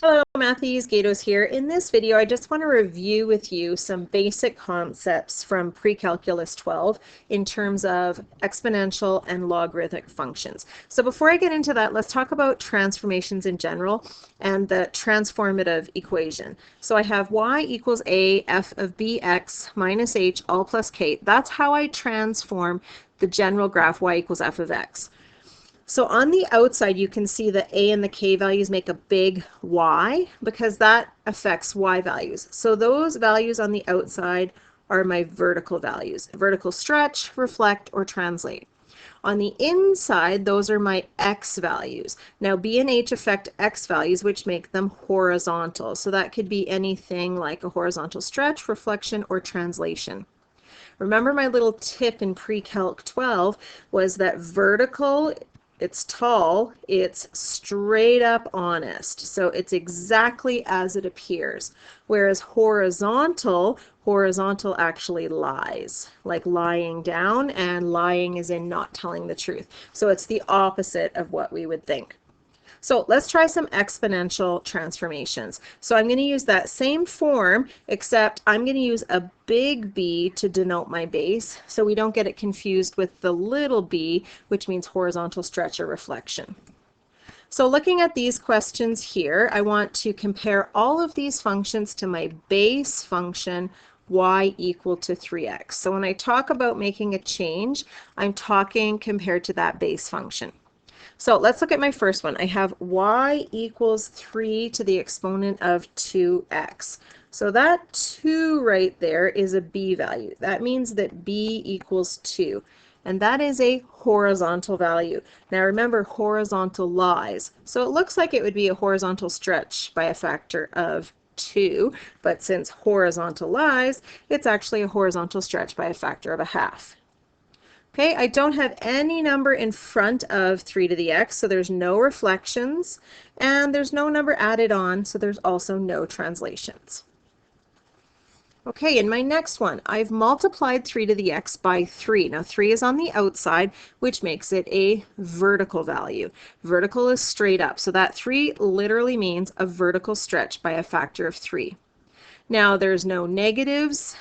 Hello, Matthews, Gatos here. In this video, I just want to review with you some basic concepts from Pre-Calculus 12 in terms of exponential and logarithmic functions. So before I get into that, let's talk about transformations in general and the transformative equation. So I have y equals a f of bx minus h all plus k. That's how I transform the general graph y equals f of x. So on the outside, you can see the a and the k values make a big Y because that affects y values. So those values on the outside are my vertical values: vertical stretch, reflect, or translate. On the inside, those are my x values. Now b and h affect x values, which make them horizontal. So that could be anything like a horizontal stretch, reflection, or translation. Remember, my little tip in Pre-Calc 12 was that vertical, it's tall, it's straight up honest. So it's exactly as it appears. Whereas horizontal actually lies, like lying down, and lying is in not telling the truth. So it's the opposite of what we would think. So let's try some exponential transformations. So I'm going to use that same form, except I'm going to use a big B to denote my base, so we don't get it confused with the little b, which means horizontal stretch or reflection. So looking at these questions here, I want to compare all of these functions to my base function y equal to 3x. So when I talk about making a change, I'm talking compared to that base function. So let's look at my first one. I have y equals 3 to the exponent of 2x. So that 2 right there is a b value. That means that b equals 2. And that is a horizontal value. Now remember, horizontal lies. So it looks like it would be a horizontal stretch by a factor of 2. But since horizontal lies, it's actually a horizontal stretch by a factor of a half. Okay, I don't have any number in front of 3 to the x, so there's no reflections, and there's no number added on, so there's also no translations. Okay, in my next one, I've multiplied 3 to the x by 3. Now 3 is on the outside, which makes it a vertical value. Vertical is straight up, so that 3 literally means a vertical stretch by a factor of 3. Now there's no negatives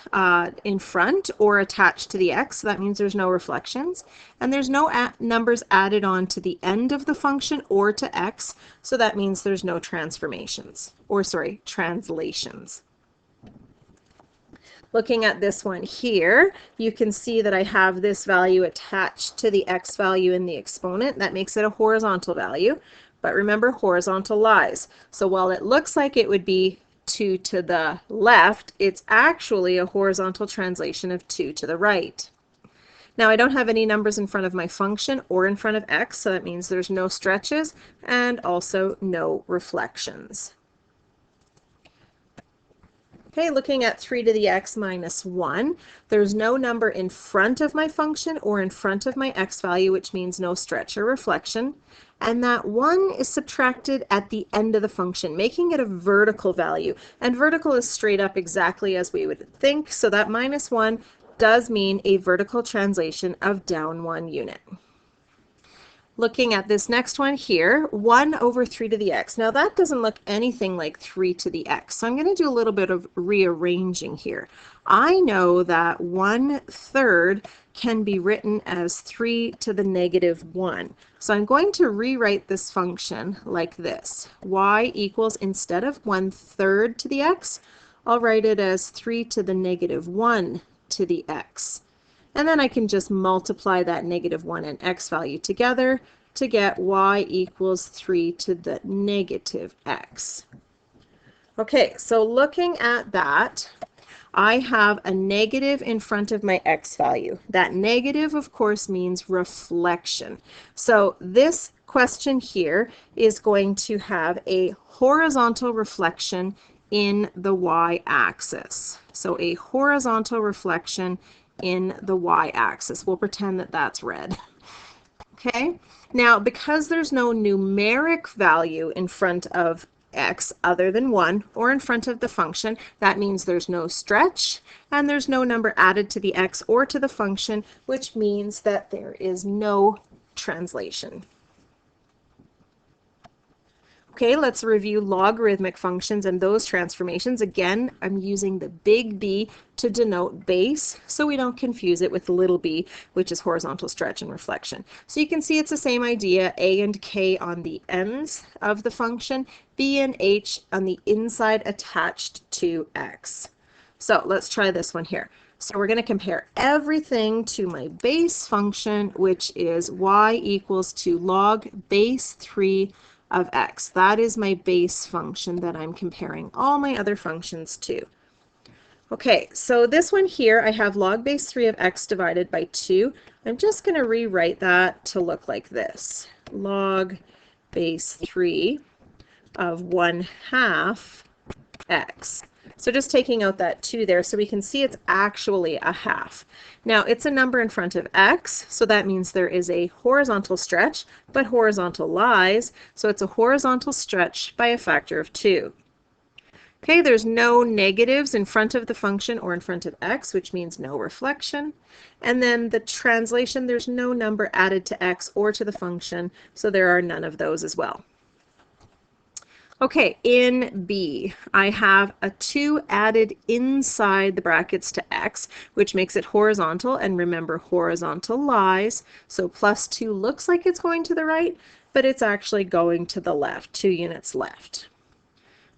in front or attached to the x, so that means there's no reflections. And there's no numbers added on to the end of the function or to x, so that means there's no transformations, or sorry, translations. Looking at this one here, you can see that I have this value attached to the x value in the exponent. That makes it a horizontal value. But remember, horizontal lies. So while it looks like it would be 2 to the left, it's actually a horizontal translation of 2 to the right. Now I don't have any numbers in front of my function or in front of x, so that means there's no stretches and also no reflections. Okay, looking at 3 to the x minus 1, there's no number in front of my function or in front of my x value, which means no stretch or reflection. And that 1 is subtracted at the end of the function, making it a vertical value. And vertical is straight up exactly as we would think, so that minus 1 does mean a vertical translation of down 1 unit. Looking at this next one here, 1 over 3 to the x. Now that doesn't look anything like 3 to the x, so I'm going to do a little bit of rearranging here. I know that 1/3 can be written as 3 to the negative 1. So I'm going to rewrite this function like this. Y equals, instead of 1/3 to the x, I'll write it as 3 to the negative 1 to the x. And then I can just multiply that negative 1 and x value together to get y equals 3 to the negative x. Okay, so looking at that, I have a negative in front of my x value. That negative, of course, means reflection. So this question here is going to have a horizontal reflection in the y-axis. So a horizontal reflection in the y-axis. We'll pretend that that's red. Okay, now because there's no numeric value in front of x other than 1 or in front of the function, that means there's no stretch and there's no number added to the x or to the function, which means that there is no translation. Okay, let's review logarithmic functions and those transformations. Again, I'm using the big B to denote base, so we don't confuse it with the little b, which is horizontal stretch and reflection. So you can see it's the same idea, a and k on the ends of the function, b and h on the inside attached to x. So let's try this one here. So we're going to compare everything to my base function, which is y equals to log base 3 of x. That is my base function that I'm comparing all my other functions to. Okay, so this one here, I have log base 3 of x divided by 2. I'm just going to rewrite that to look like this. Log base 3 of 1/2 x. So just taking out that 2 there, so we can see it's actually a half. Now it's a number in front of x, so that means there is a horizontal stretch, but horizontal lies, so it's a horizontal stretch by a factor of 2. Okay, there's no negatives in front of the function or in front of x, which means no reflection. And then the translation, there's no number added to x or to the function, so there are none of those as well. Okay, in B, I have a 2 added inside the brackets to x, which makes it horizontal, and remember, horizontal lies, so plus 2 looks like it's going to the right, but it's actually going to the left, 2 units left.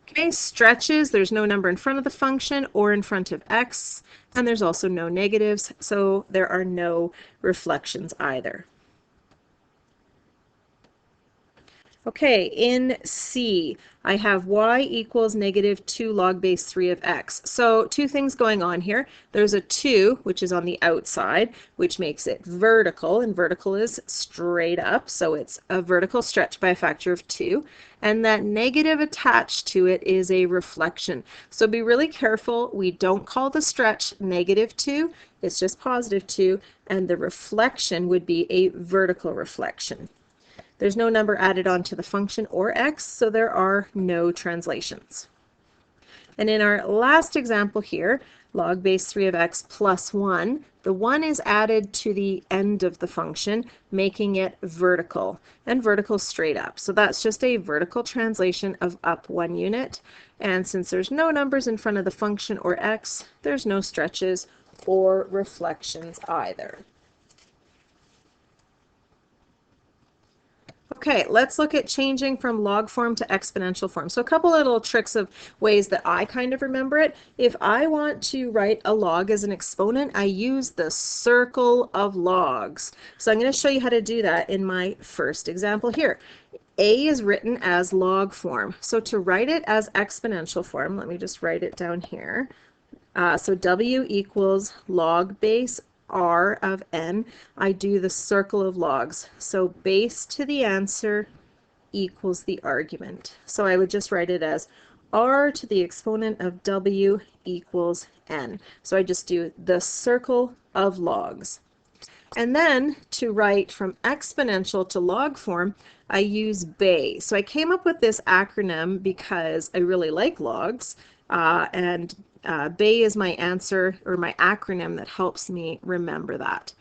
Okay, stretches, there's no number in front of the function or in front of x, and there's also no negatives, so there are no reflections either. Okay, in C, I have y equals negative 2 log base 3 of x. So two things going on here. There's a 2, which is on the outside, which makes it vertical, and vertical is straight up, so it's a vertical stretch by a factor of 2. And that negative attached to it is a reflection. So be really careful. We don't call the stretch negative 2, it's just positive 2, and the reflection would be a vertical reflection. There's no number added onto the function or x, so there are no translations. And in our last example here, log base 3 of x plus 1, the 1 is added to the end of the function, making it vertical, and vertical straight up. So that's just a vertical translation of up 1 unit. And since there's no numbers in front of the function or x, there's no stretches or reflections either. Okay, let's look at changing from log form to exponential form. So a couple little tricks of ways that I kind of remember it. If I want to write a log as an exponent, I use the circle of logs. So I'm going to show you how to do that in my first example here. A is written as log form. So to write it as exponential form, let me just write it down here. So W equals log base R of n, I do the circle of logs. So base to the answer equals the argument. So I would just write it as R to the exponent of W equals n. So I just do the circle of logs. And then to write from exponential to log form, I use BAY. So I came up with this acronym because I really like logs, and BAY is my answer, or my acronym that helps me remember that.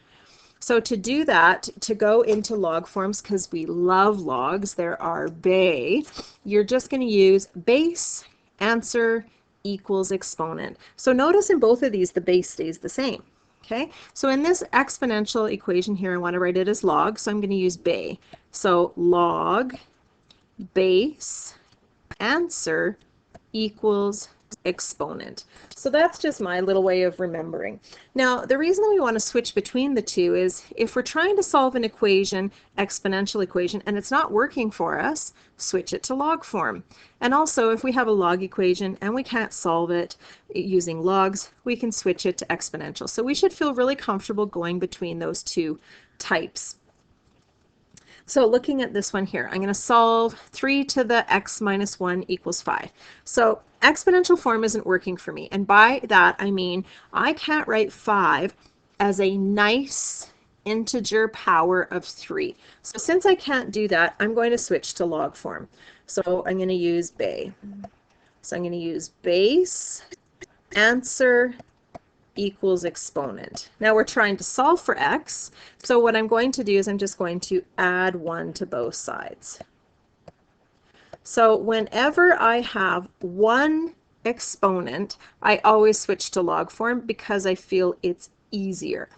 So to do that, to go into log forms, because we love logs, there are BAY, you're just going to use base answer equals exponent. So notice in both of these, the base stays the same. Okay, so in this exponential equation here, I want to write it as log, so I'm going to use BAY. So log base answer equals exponent. So that's just my little way of remembering. Now, the reason that we want to switch between the two is if we're trying to solve an equation, exponential equation, and it's not working for us, switch it to log form. And also, if we have a log equation and we can't solve it using logs, we can switch it to exponential. So we should feel really comfortable going between those two types. So looking at this one here, I'm going to solve 3 to the x minus 1 equals 5. So exponential form isn't working for me. And by that, I mean I can't write 5 as a nice integer power of 3. So since I can't do that, I'm going to switch to log form. So I'm going to use BAY. So I'm going to use base answer equals exponent. Now we're trying to solve for x, so what I'm going to do is I'm just going to add 1 to both sides. So whenever I have one exponent, I always switch to log form because I feel it's easier.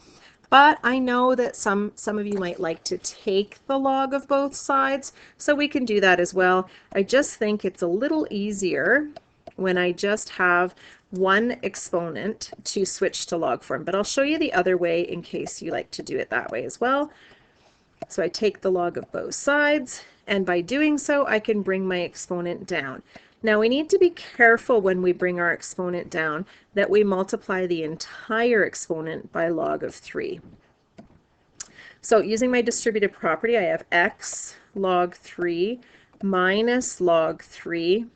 But I know that some of you might like to take the log of both sides, so we can do that as well. I just think it's a little easier when I just have one exponent to switch to log form, but I'll show you the other way in case you like to do it that way as well. So I take the log of both sides, and by doing so, I can bring my exponent down. Now we need to be careful when we bring our exponent down that we multiply the entire exponent by log of 3. So using my distributive property, I have x log 3 minus log 3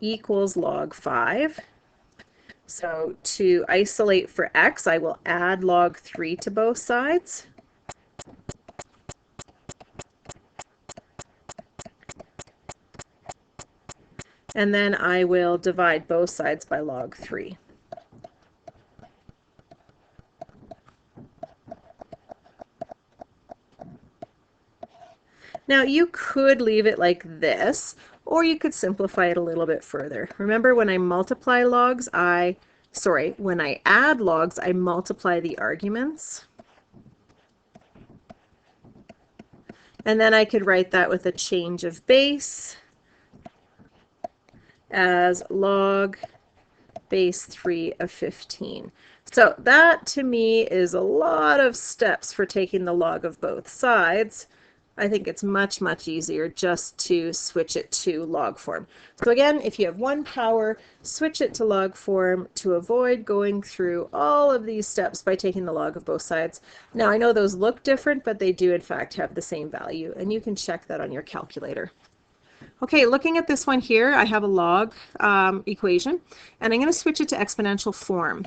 equals log 5. So to isolate for x, I will add log 3 to both sides. And then I will divide both sides by log 3. Now you could leave it like this, or you could simplify it a little bit further. Remember, when I multiply logs, when I add logs, I multiply the arguments. And then I could write that with a change of base as log base 3 of 15. So that to me is a lot of steps for taking the log of both sides. I think it's much, much easier just to switch it to log form. So again, if you have one power, switch it to log form to avoid going through all of these steps by taking the log of both sides. Now I know those look different, but they do in fact have the same value, and you can check that on your calculator. Okay, looking at this one here, I have a log equation, and I'm going to switch it to exponential form.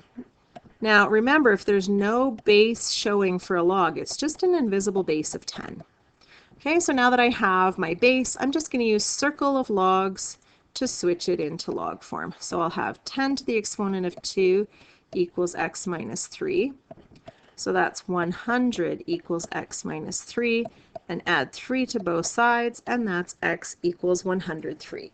Now remember, if there's no base showing for a log, it's just an invisible base of 10. Okay, so now that I have my base, I'm just going to use circle of logs to switch it into log form. So I'll have 10 to the exponent of 2 equals x minus 3. So that's 100 equals x minus 3, and add 3 to both sides, and that's x equals 103.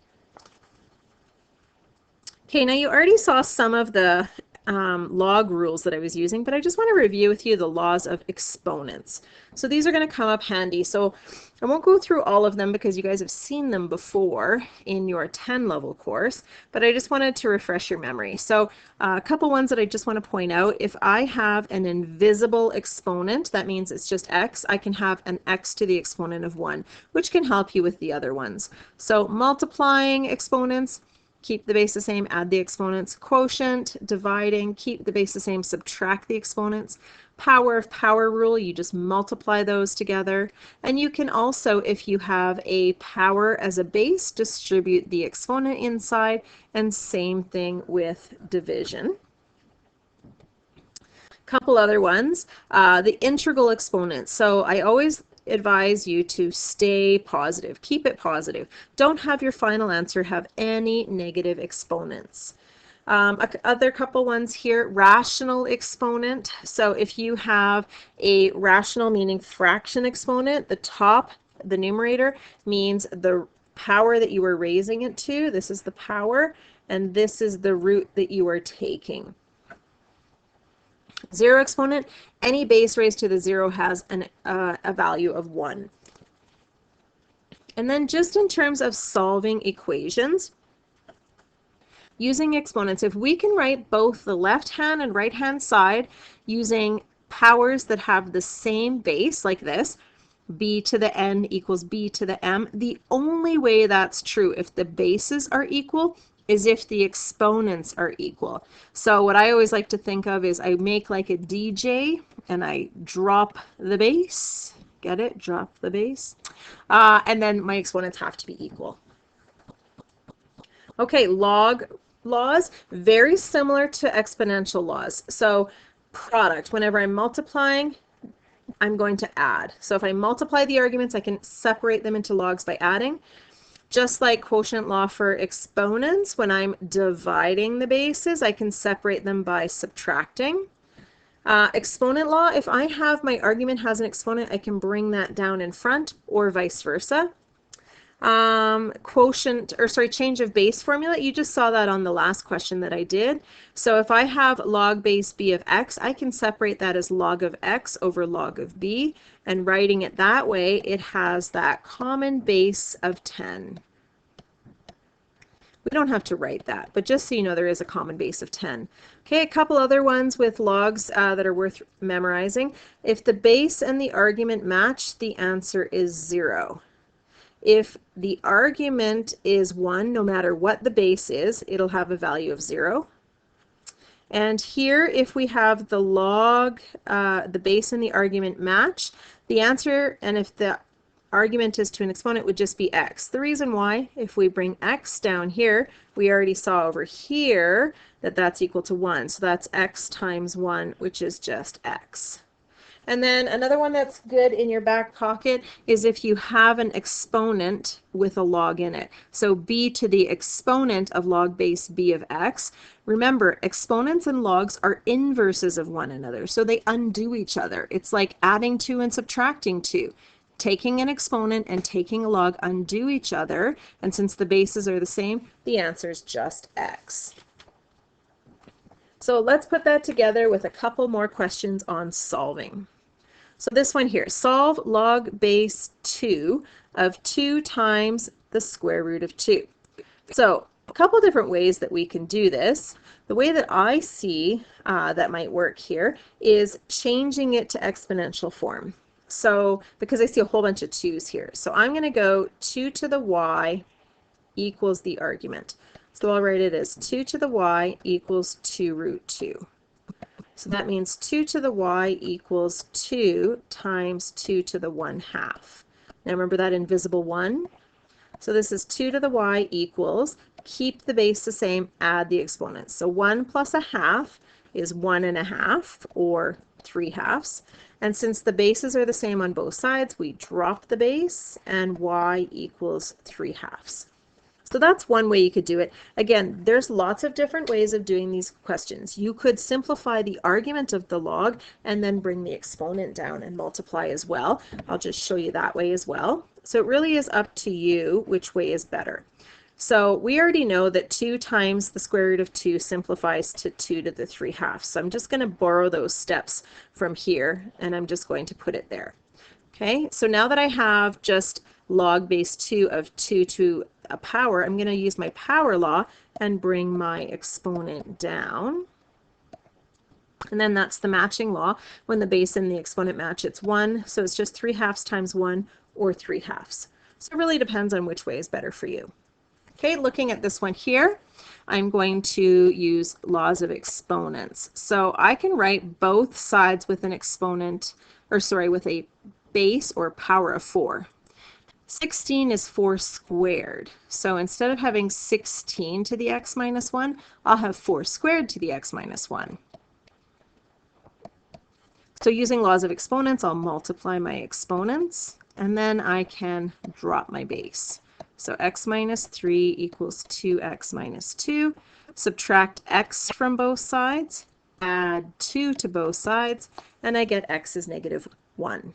Okay, now you already saw some of the log rules that I was using, but I just want to review with you the laws of exponents. So these are going to come up handy. So I won't go through all of them because you guys have seen them before in your 10 level course, but I just wanted to refresh your memory. So a couple ones that I just want to point out. If I have an invisible exponent, that means it's just x, I can have an x to the exponent of 1, which can help you with the other ones. So multiplying exponents, keep the base the same, add the exponents. Quotient, dividing, keep the base the same, subtract the exponents. Power of power rule, you just multiply those together. And you can also, if you have a power as a base, distribute the exponent inside, and same thing with division. Couple other ones, the integral exponent. So I always advise you to stay positive, keep it positive. Don't have your final answer have any negative exponents. Other couple ones here, rational exponent. So if you have a rational meaning fraction exponent, the top, the numerator, means the power that you are raising it to. This is the power, and this is the root that you are taking. Zero exponent, any base raised to the 0 has a value of 1. And then just in terms of solving equations, using exponents, if we can write both the left hand and right hand side using powers that have the same base, like this, b to the n equals b to the m, the only way that's true if the bases are equal is if the exponents are equal. So what I always like to think of is I make like a DJ and I drop the base. Get it? Drop the base. And then my exponents have to be equal. Okay, log laws, very similar to exponential laws. So product, whenever I'm multiplying, I'm going to add. So if I multiply the arguments, I can separate them into logs by adding. Just like quotient law for exponents, when I'm dividing the bases, I can separate them by subtracting. Exponent law, if I have my argument has an exponent, I can bring that down in front or vice versa. quotient, or sorry, change of base formula. You just saw that on the last question that I did. So if I have log base b of x, I can separate that as log of x over log of b, and writing it that way, it has that common base of 10. We don't have to write that, but just so you know, there is a common base of 10. Okay, a couple other ones with logs that are worth memorizing. If the base and the argument match, the answer is 0. If the argument is 1, no matter what the base is, it'll have a value of 0. And here, if we have the log, the base and the argument match, the answer, and if the argument is to an exponent, would just be x. The reason why, if we bring x down here, we already saw over here that that's equal to 1. So that's x times 1, which is just x. And then another one that's good in your back pocket is if you have an exponent with a log in it. So b to the exponent of log base b of x. Remember, exponents and logs are inverses of one another, so they undo each other. It's like adding 2 and subtracting 2. Taking an exponent and taking a log undo each other, and since the bases are the same, the answer is just x. So let's put that together with a couple more questions on solving. So this one here, solve log base 2 of 2 times the square root of 2. So a couple different ways that we can do this. The way that I see that might work here is changing it to exponential form. So because I see a whole bunch of 2's here. So I'm going to go 2 to the y equals the argument. So I'll write it as 2 to the y equals 2 root 2. So that means 2 to the y equals 2 times 2 to the 1/2. Now remember that invisible 1? So this is 2 to the y equals, keep the base the same, add the exponents. So 1 plus a half is 1 1/2, or 3/2. And since the bases are the same on both sides, we drop the base, and y equals 3/2. So that's one way you could do it. Again, there's lots of different ways of doing these questions. You could simplify the argument of the log and then bring the exponent down and multiply as well. I'll just show you that way as well. So it really is up to you which way is better. So we already know that 2 times the square root of 2 simplifies to 2 to the 3/2. So I'm just going to borrow those steps from here, and I'm just going to put it there. Okay, so now that I have just log base 2 of 2 to a power, I'm going to use my power law and bring my exponent down. And then that's the matching law. When the base and the exponent match, it's 1. So it's just 3/2 times 1, or 3/2. So it really depends on which way is better for you. Okay, looking at this one here, I'm going to use laws of exponents. So I can write both sides with an exponent, or sorry, with a base or power of 4. 16 is 4 squared. So instead of having 16 to the x minus 1, I'll have 4 squared to the x minus 1. So using laws of exponents, I'll multiply my exponents, and then I can drop my base. So x minus 3 equals 2x minus 2. Subtract x from both sides, add 2 to both sides, and I get x is negative 1.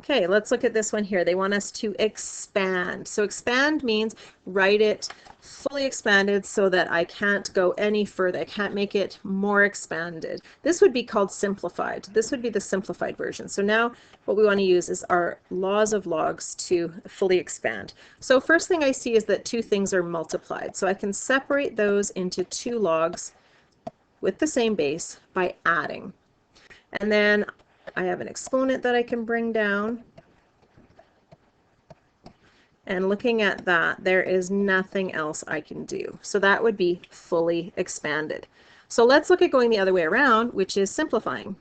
Okay, let's look at this one here. They want us to expand. So expand means write it fully expanded so that I can't go any further. I can't make it more expanded. This would be called simplified. This would be the simplified version. So now what we want to use is our laws of logs to fully expand. So first thing I see is that 2 things are multiplied. So I can separate those into 2 logs with the same base by adding. And then I have an exponent that I can bring down. And looking at that, there is nothing else I can do. So that would be fully expanded. So let's look at going the other way around, which is simplifying.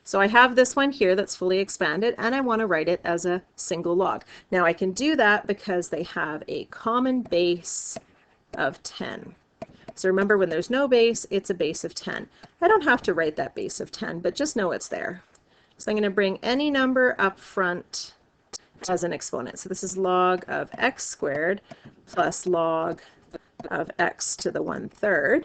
So I have this one here that's fully expanded, and I want to write it as a single log. Now I can do that because they have a common base of 10. So remember, when there's no base, it's a base of 10. I don't have to write that base of 10, but just know it's there. So I'm going to bring any number up front as an exponent. So this is log of x squared plus log of x to the 1/3.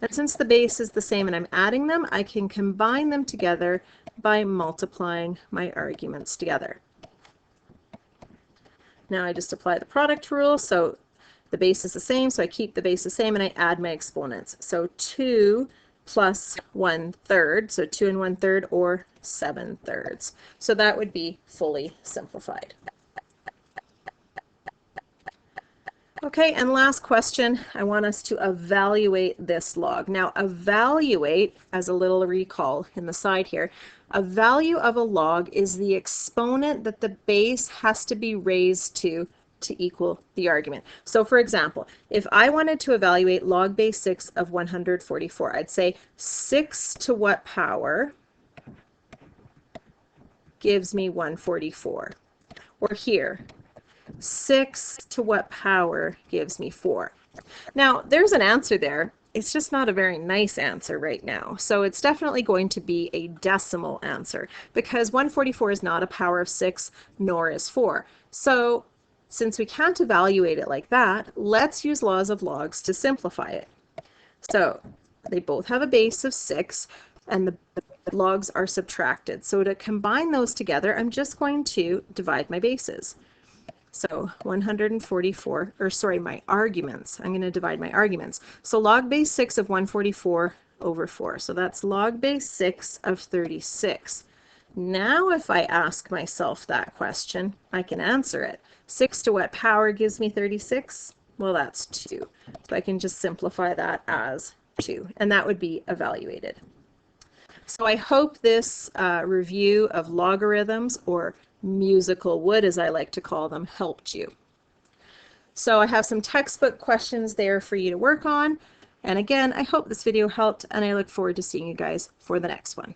And since the base is the same and I'm adding them, I can combine them together by multiplying my arguments together. Now I just apply the product rule, so the base is the same, so I keep the base the same and I add my exponents. So 2 plus 1/3, so 2 and 1/3 or 7/3. So that would be fully simplified. Okay, and last question, I want us to evaluate this log. Now evaluate, as a little recall in the side here, a value of a log is the exponent that the base has to be raised to equal the argument. So for example, if I wanted to evaluate log base 6 of 144, I'd say 6 to what power gives me 144? Or here, 6 to what power gives me 4? Now, there's an answer there. It's just not a very nice answer right now. So it's definitely going to be a decimal answer because 144 is not a power of 6, nor is 4. So since we can't evaluate it like that, let's use laws of logs to simplify it. So they both have a base of 6 and the logs are subtracted. So to combine those together, I'm just going to divide my bases. So 144, or sorry, my arguments. I'm going to divide my arguments. So log base 6 of 144 over 4. So that's log base 6 of 36. Now if I ask myself that question, I can answer it. 6 to what power gives me 36? Well, that's 2. So I can just simplify that as 2, and that would be evaluated. So I hope this review of logarithms, or musical wood as I like to call them, helped you. So I have some textbook questions there for you to work on. And again, I hope this video helped, and I look forward to seeing you guys for the next one.